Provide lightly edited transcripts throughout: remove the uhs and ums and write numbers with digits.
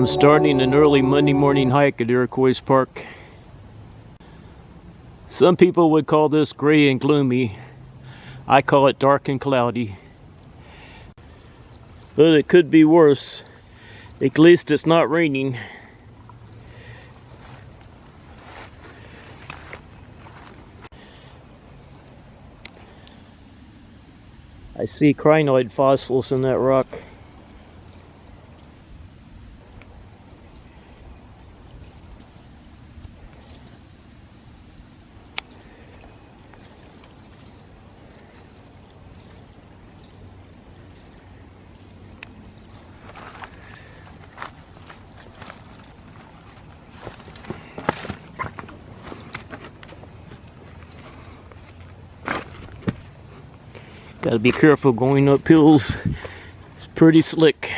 I'm starting an early Monday morning hike at Iroquois Park. Some people would call this gray and gloomy. I call it dark and cloudy. But it could be worse. At least it's not raining. I see crinoid fossils in that rock. Gotta be careful going up hills. It's pretty slick.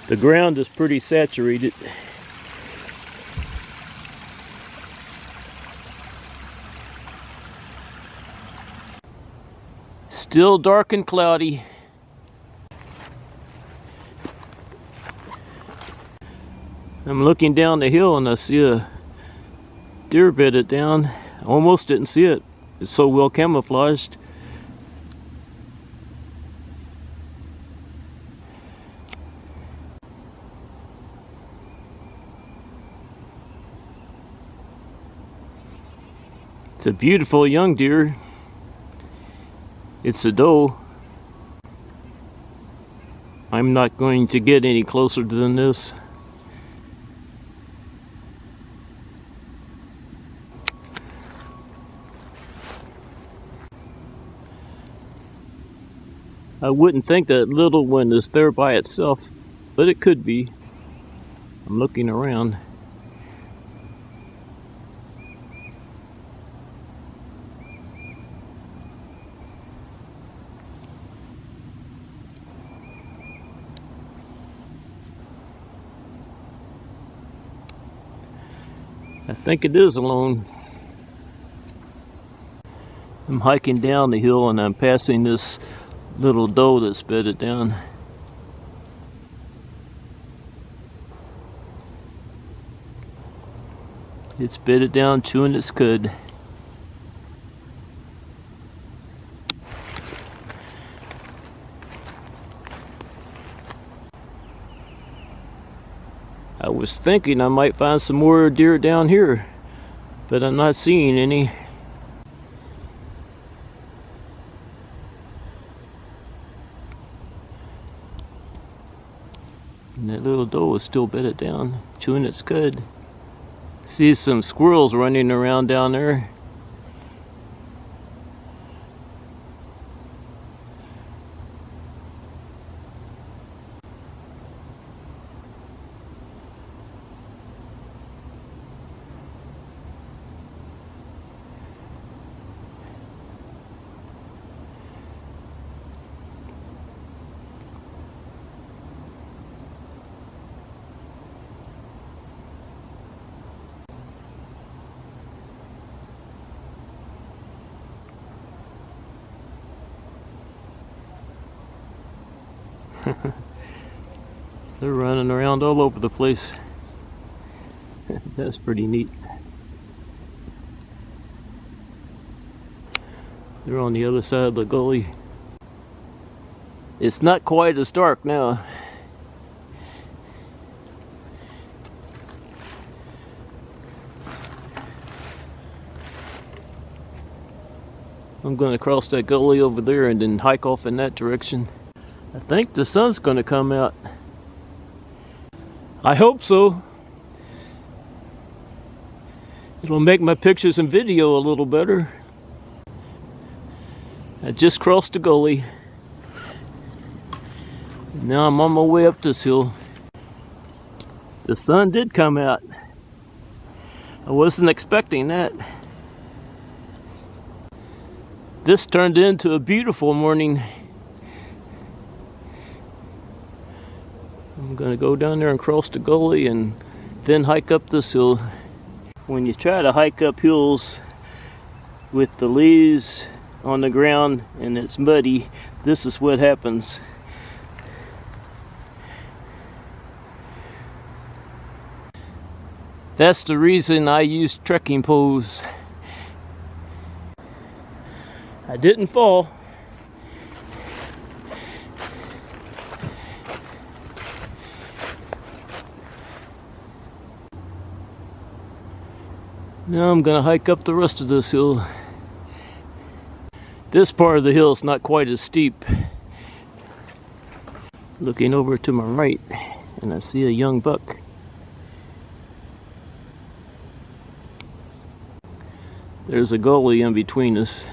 The ground is pretty saturated. Still dark and cloudy. I'm looking down the hill and I see a deer bedded down. I almost didn't see it. It's so well camouflaged. It's a beautiful young deer. It's a doe. I'm not going to get any closer than this. I wouldn't think that little one is there by itself, but it could be. I'm looking around. I think it is alone. I'm hiking down the hill and I'm passing this little doe that's bedded down. It's bedded down chewing its cud. I was thinking I might find some more deer down here, but I'm not seeing any. And that little doe is still bedded down, chewing its cud. See some squirrels running around down there. They're running around all over the place. That's pretty neat. They're on the other side of the gully. It's not quite as dark now. I'm going to cross that gully over there and then hike off in that direction. I think the sun's going to come out. I hope so. It'll make my pictures and video a little better. I just crossed the gully. Now I'm on my way up this hill. The sun did come out. I wasn't expecting that. This turned into a beautiful morning. I'm gonna go down there and cross the gully and then hike up this hill. When you try to hike up hills with the leaves on the ground and it's muddy, this is what happens. That's the reason I use trekking poles. I didn't fall. Now I'm gonna hike up the rest of this hill. This part of the hill is not quite as steep. Looking over to my right, and I see a young buck. There's a gully in between us.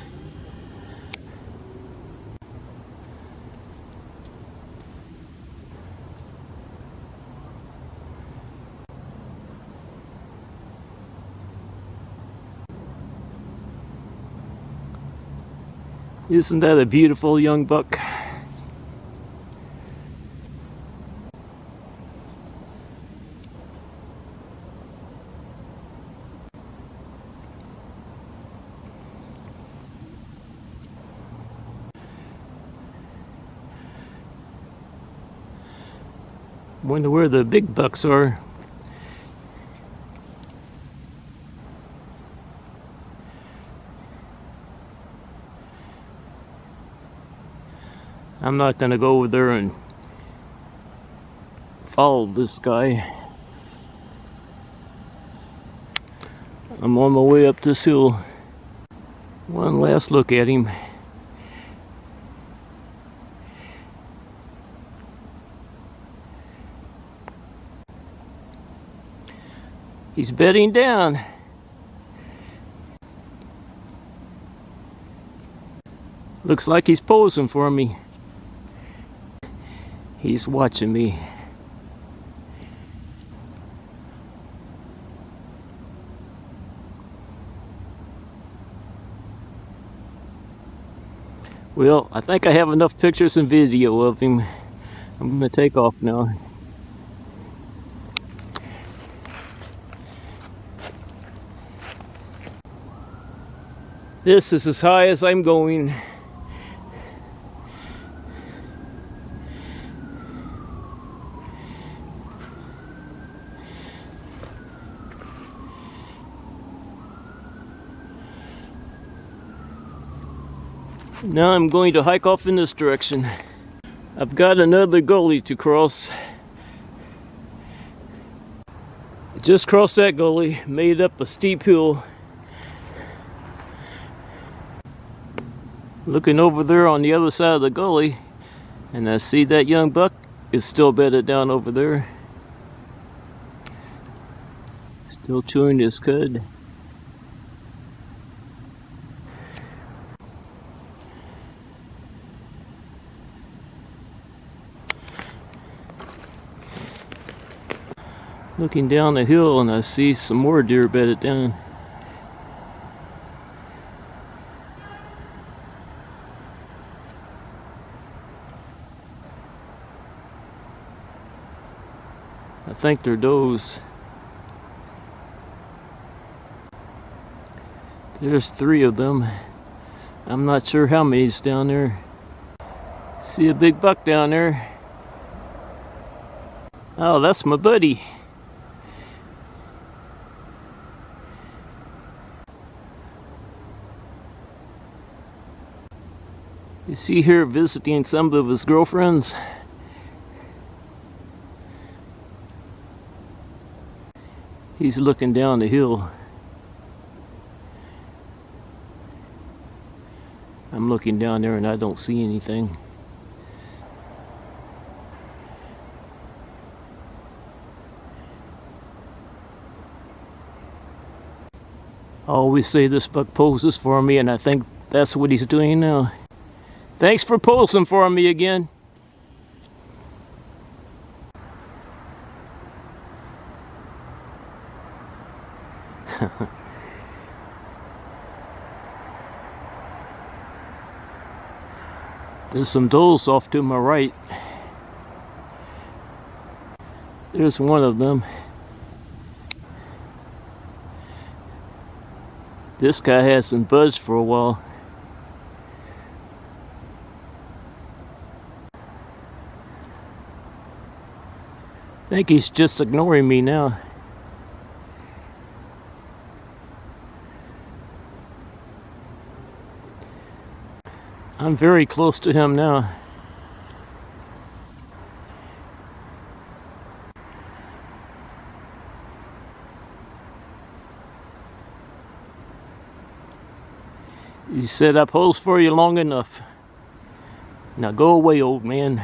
Isn't that a beautiful young buck? Wonder where the big bucks are. I'm not gonna go over there and follow this guy. I'm on my way up this hill. One last look at him. He's bedding down. Looks like he's posing for me. He's watching me. Well, I think I have enough pictures and video of him. I'm gonna take off now. This is as high as I'm going. Now I'm going to hike off in this direction. I've got another gully to cross. I just crossed that gully, made up a steep hill. Looking over there on the other side of the gully, and I see that young buck is still bedded down over there. Still chewing his cud. Looking down the hill and I see some more deer bedded down. I think they're does. There's 3 of them. I'm not sure how many's down there. See a big buck down there. Oh, that's my buddy. Is he here visiting some of his girlfriends? He's looking down the hill. I'm looking down there and I don't see anything. I always say this buck poses for me, and I think that's what he's doing now. Thanks for posing for me again. There's some does off to my right. There's one of them. This guy hasn't budged for a while. I think he's just ignoring me now. I'm very close to him now. He set up holes for you long enough. Now go away, old man.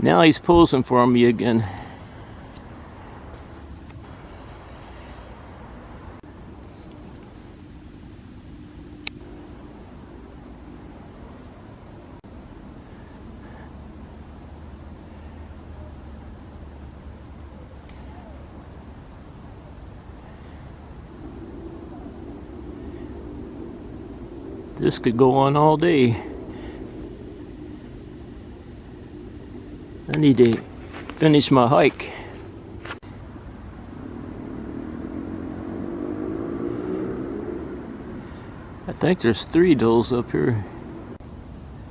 Now he's posing for me again. This could go on all day. I need to finish my hike. I think there's 3 does up here.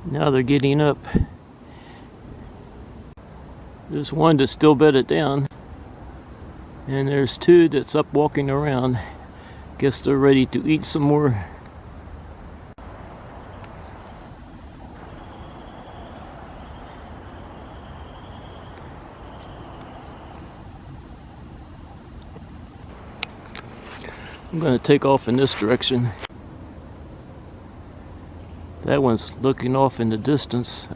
Now they're getting up. There's one that's still bedded down. And there's 2 that's up walking around. Guess they're ready to eat some more. I'm going to take off in this direction. That one's looking off in the distance.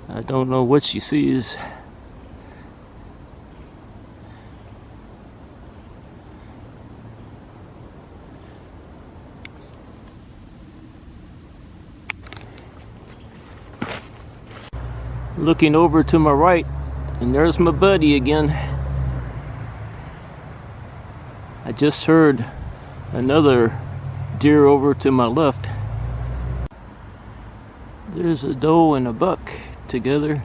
I don't know what she sees. Looking over to my right, and there's my buddy again. I just heard another deer over to my left. There's a doe and a buck together.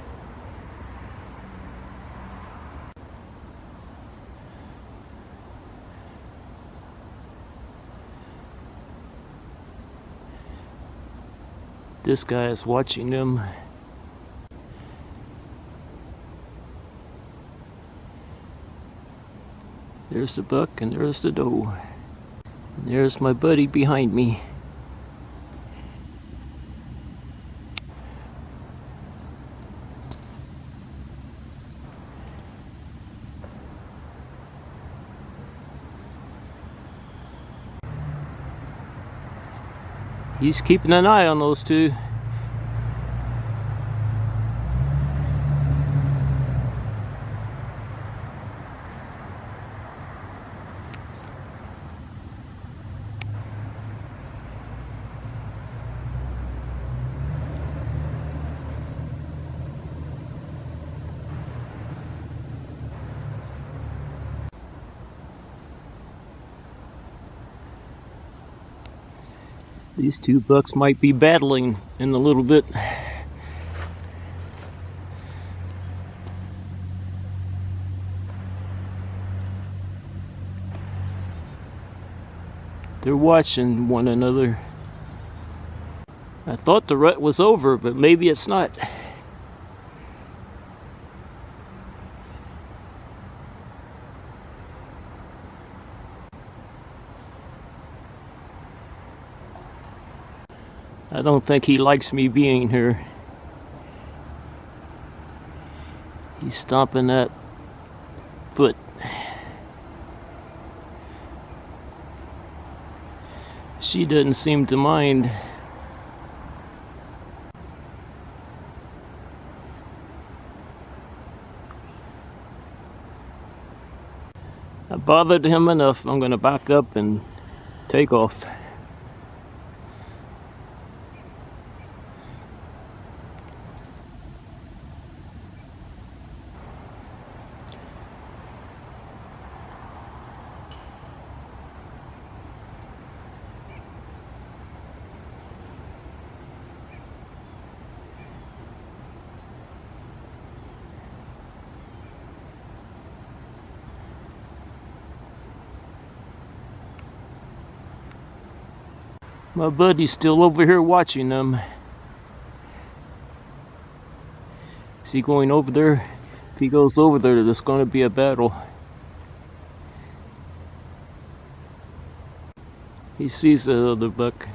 This guy is watching them. There's the buck and there's the doe. And there's my buddy behind me. He's keeping an eye on those 2. These 2 bucks might be battling in a little bit. They're watching one another. I thought the rut was over, but maybe it's not. I don't think he likes me being here. He's stomping that foot. She doesn't seem to mind. I bothered him enough. I'm going to back up and take off. My buddy's still over here watching them. Is he going over there? If he goes over there, there's going to be a battle. He sees the other buck.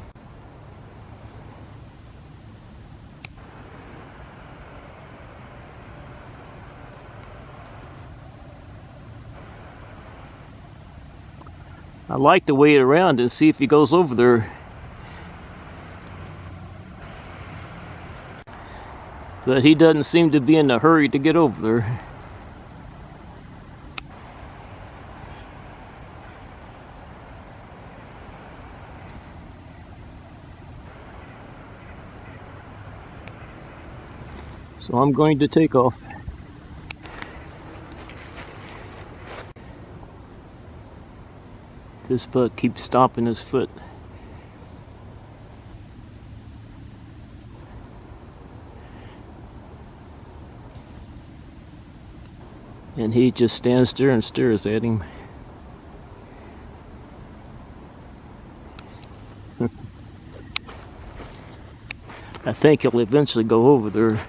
I like to wait around and see if he goes over there. But he doesn't seem to be in a hurry to get over there. So I'm going to take off. This buck keeps stomping his foot. And he just stands there and stares at him. I think he'll eventually go over there.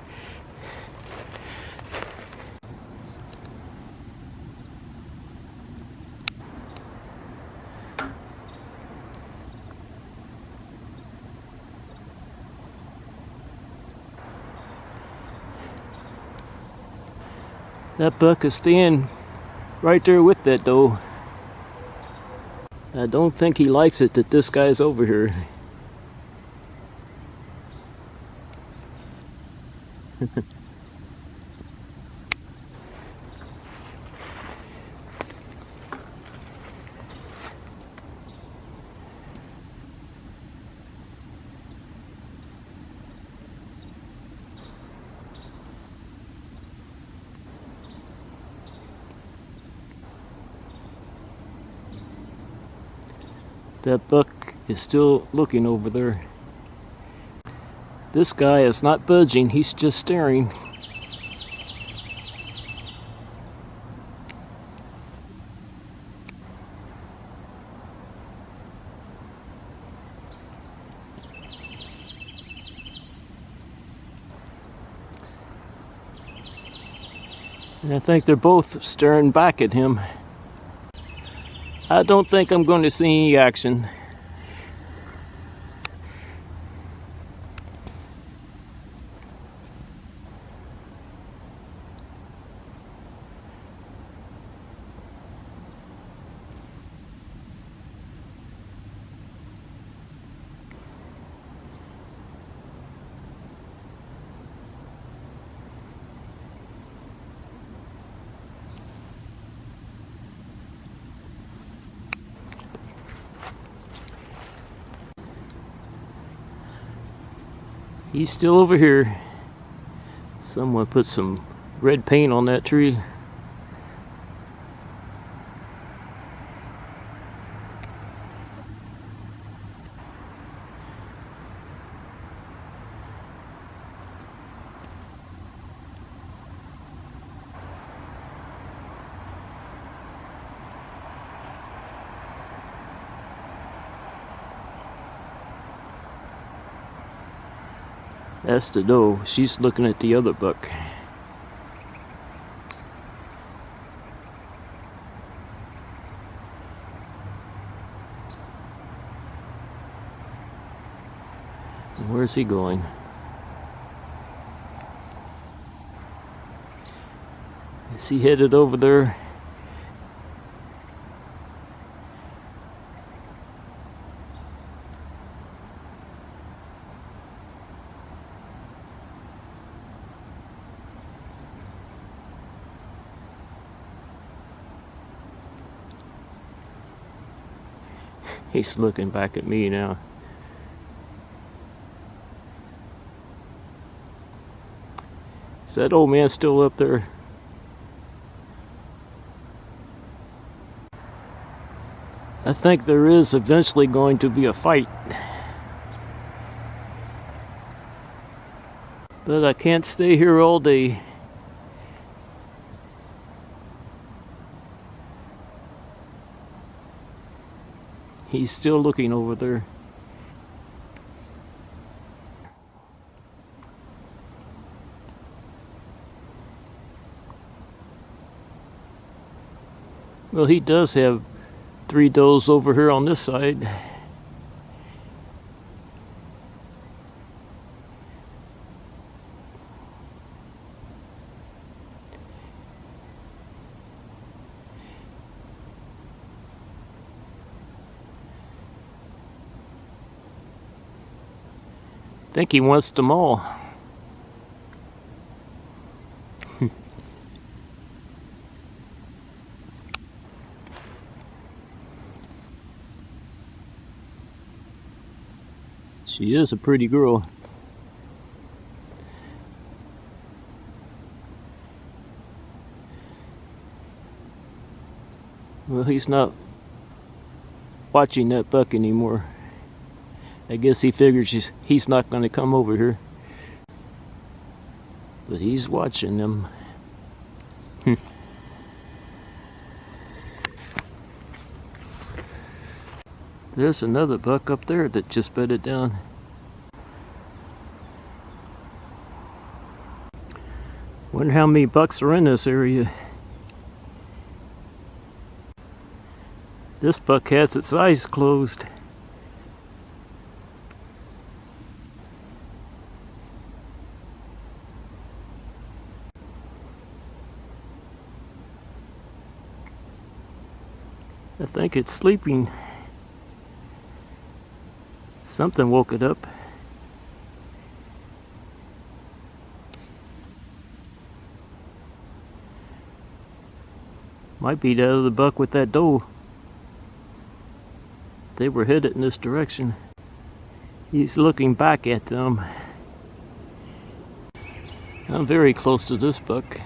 That buck is staying right there with that doe. I don't think he likes it that this guy's over here. That buck is still looking over there. This guy is not budging, he's just staring. And I think they're both staring back at him. I don't think I'm going to see any action. He's still over here. Someone put some red paint on that tree. That's the doe. She's looking at the other buck. Where's he going? Is he headed over there? He's looking back at me now. Is that old man still up there? I think there is eventually going to be a fight. But I can't stay here all day. He's still looking over there. Well, he does have 3 does over here on this side. think he wants them all. She is a pretty girl. Well, he's not watching that buck anymore. I guess he figures he's not going to come over here. But he's watching them. There's another buck up there that just bedded down. Wonder how many bucks are in this area. This buck has its eyes closed. I think it's sleeping. Something woke it up. Might be the other buck with that doe. They were headed in this direction. He's looking back at them. I'm very close to this buck.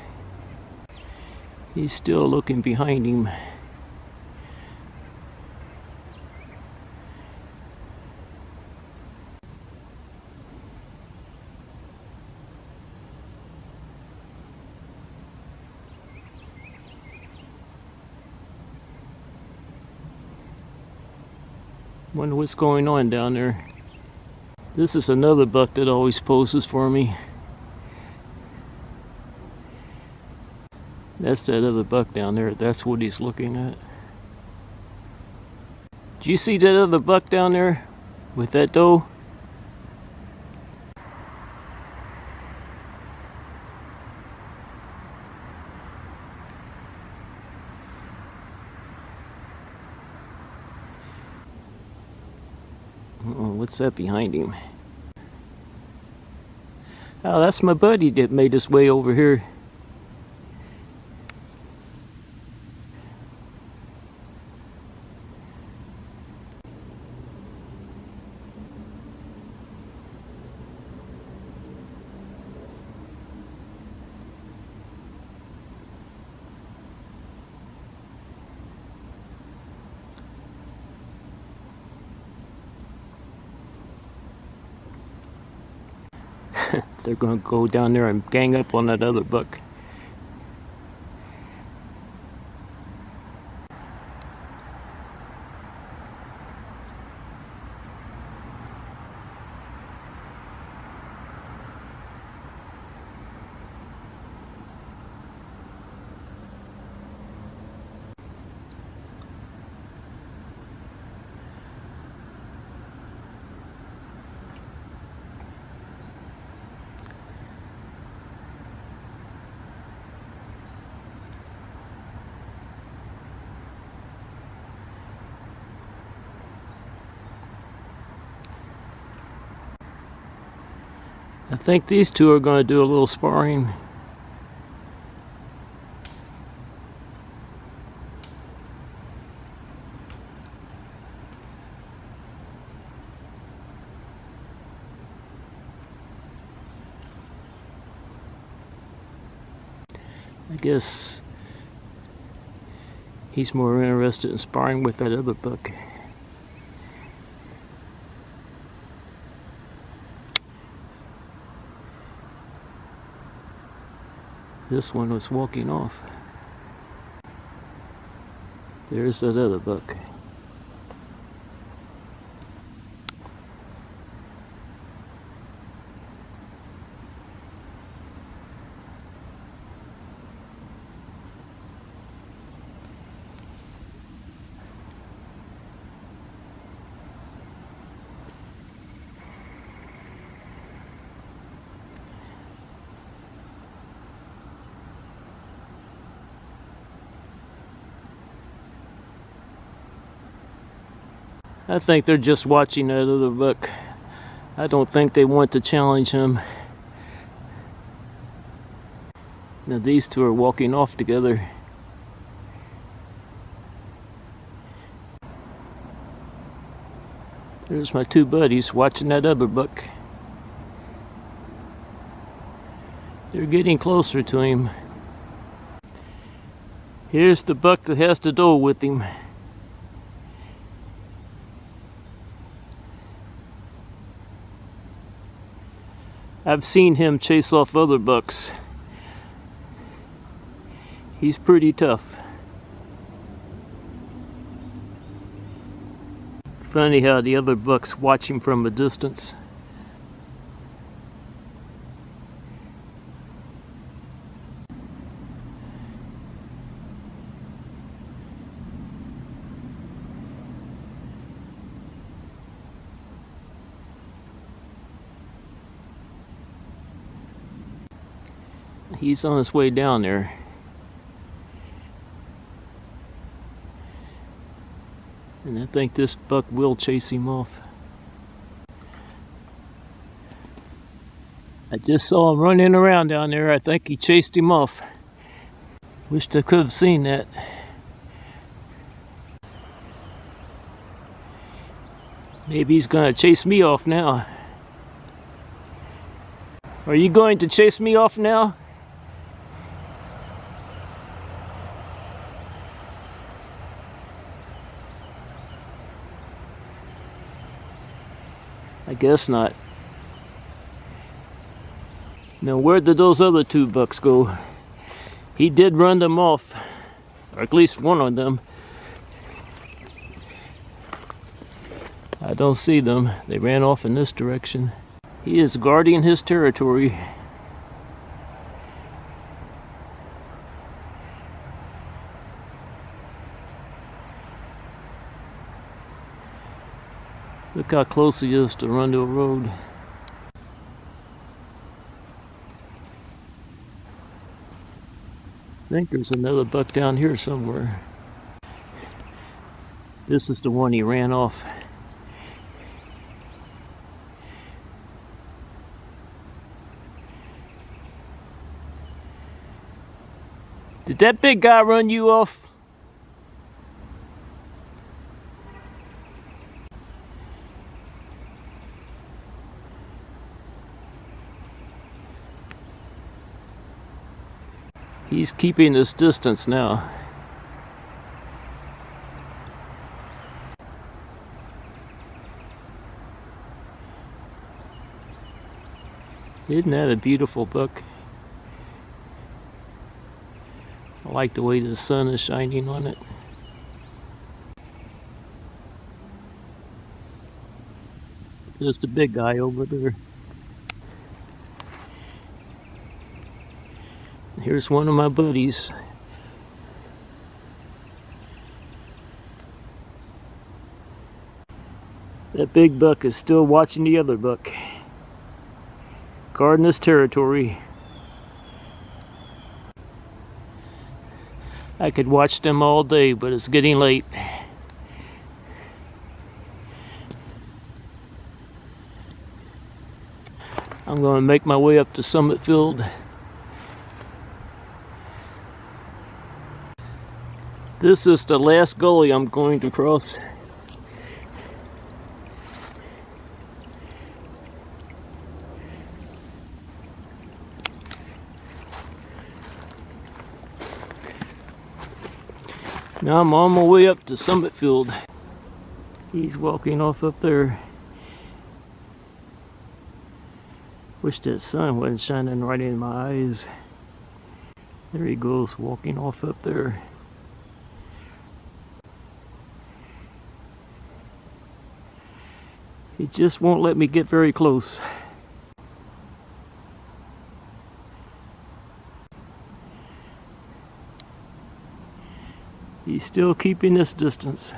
He's still looking behind him. Wonder what's going on down there. This is another buck that always poses for me. That's that other buck down there. That's what he's looking at. Do you see that other buck down there with that doe? What's that behind him? Oh, that's my buddy that made his way over here. They're going to go down there and gang up on that other buck. I think these two are going to do a little sparring. I guess he's more interested in sparring with that other buck. This one was walking off. There's that other buck. I think they're just watching that other buck. I don't think they want to challenge him. Now these two are walking off together. There's my two buddies watching that other buck. They're getting closer to him. Here's the buck that has the doe with him. I've seen him chase off other bucks. He's pretty tough. Funny how the other bucks watch him from a distance. He's on his way down there. And I think this buck will chase him off. I just saw him running around down there. I think he chased him off. Wished I could have seen that. Maybe he's gonna chase me off now. Are you going to chase me off now? I guess not. Now where did those other two bucks go? He did run them off, or at least one of them. I don't see them. They ran off in this direction. He is guarding his territory. Look how close he is to Rundle Road. I think there's another buck down here somewhere. This is the one he ran off. Did that big guy run you off? He's keeping his distance now. Isn't that a beautiful buck? I like the way the sun is shining on it. There's the big guy over there. Here's one of my buddies. That big buck is still watching the other buck, guarding his territory. I could watch them all day, but it's getting late. I'm going to make my way up to Summit Field. This is the last gully I'm going to cross. Now I'm on my way up to Summit Field. He's walking off up there. Wish that sun wasn't shining right in my eyes. There he goes, walking off up there. He just won't let me get very close. He's still keeping this distance.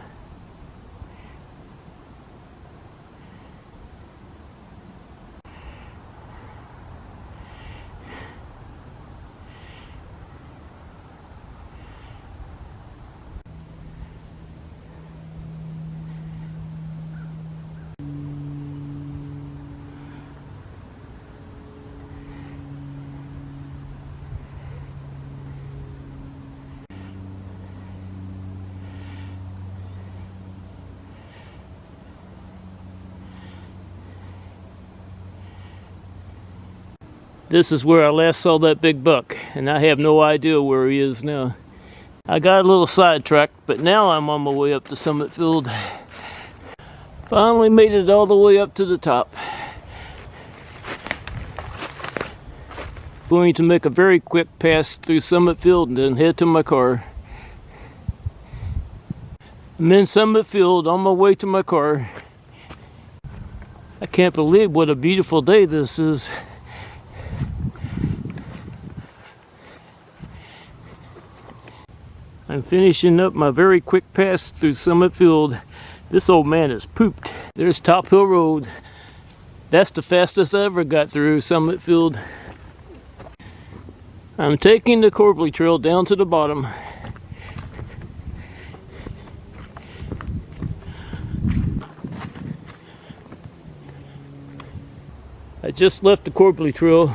This is where I last saw that big buck, and I have no idea where he is now. I got a little sidetracked, but now I'm on my way up to Summit Field. Finally made it all the way up to the top. Going to make a very quick pass through Summit Field and then head to my car. I'm in Summit Field on my way to my car. I can't believe what a beautiful day this is. I'm finishing up my very quick pass through Summit Field. This old man is pooped. There's Top Hill Road. That's the fastest I ever got through Summit Field. I'm taking the Corbly Trail down to the bottom. I just left the Corbly Trail.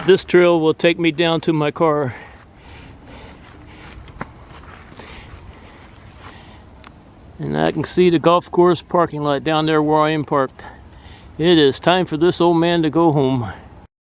This trail will take me down to my car. And I can see the golf course parking lot down there where I am parked. It is time for this old man to go home.